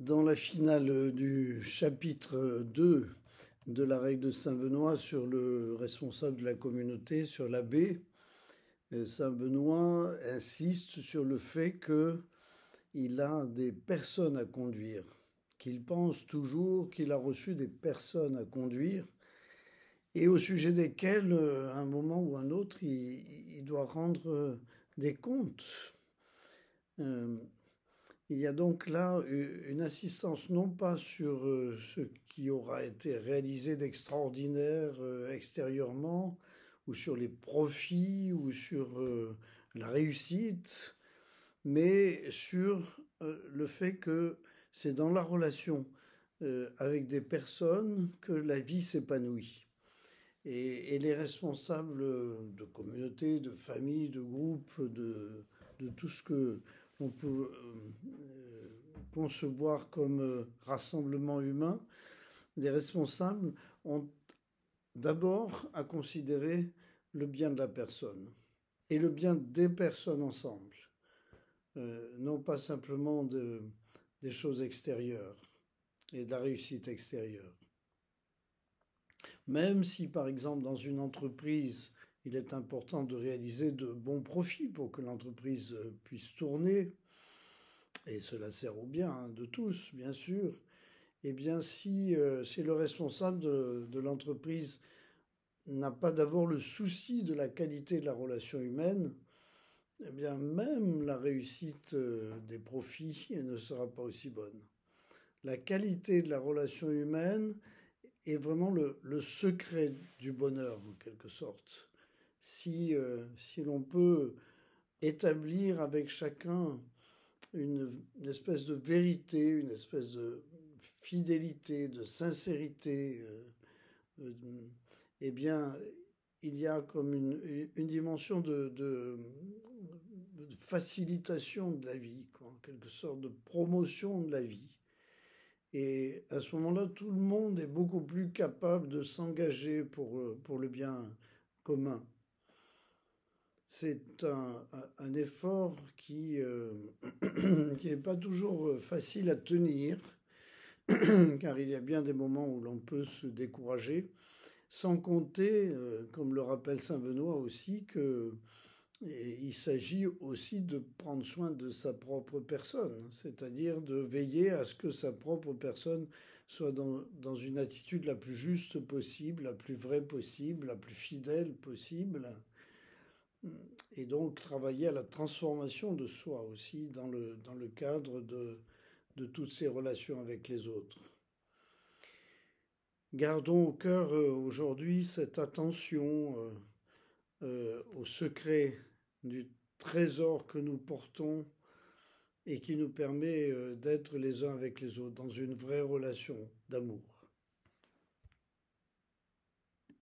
Dans la finale du chapitre 2 de la règle de Saint-Benoît sur le responsable de la communauté, sur l'abbé, Saint-Benoît insiste sur le fait qu'il a des personnes à conduire, qu'il pense toujours qu'il a reçu des personnes à conduire et au sujet desquelles, à un moment ou un autre, il doit rendre des comptes. Il y a donc là une insistance non pas sur ce qui aura été réalisé d'extraordinaire extérieurement, ou sur les profits, ou sur la réussite, mais sur le fait que c'est dans la relation avec des personnes que la vie s'épanouit. Et les responsables de communautés, de familles, de groupes, de tout ce que l'on peut concevoir comme rassemblement humain, les responsables ont d'abord à considérer le bien de la personne et le bien des personnes ensemble, non pas simplement des choses extérieures et de la réussite extérieure. Même si, par exemple, dans une entreprise, il est important de réaliser de bons profits pour que l'entreprise puisse tourner, et cela sert au bien de tous, bien sûr, eh bien, si le responsable de l'entreprise n'a pas d'abord le souci de la qualité de la relation humaine, eh bien, même la réussite des profits ne sera pas aussi bonne. La qualité de la relation humaine est vraiment le secret du bonheur, en quelque sorte. Si l'on peut établir avec chacun une espèce de vérité, une espèce de fidélité, de sincérité, eh bien, il y a comme une dimension de facilitation de la vie, quoi, en quelque sorte de promotion de la vie. Et à ce moment-là, tout le monde est beaucoup plus capable de s'engager pour le bien commun. C'est un effort qui n'est pas toujours facile à tenir, car il y a bien des moments où l'on peut se décourager, sans compter, comme le rappelle Saint Benoît aussi, qu'il s'agit aussi de prendre soin de sa propre personne, c'est-à-dire de veiller à ce que sa propre personne soit dans une attitude la plus juste possible, la plus vraie possible, la plus fidèle possible, et donc travailler à la transformation de soi aussi dans le cadre de toutes ces relations avec les autres. Gardons au cœur aujourd'hui cette attention au secret du trésor que nous portons et qui nous permet d'être les uns avec les autres dans une vraie relation d'amour.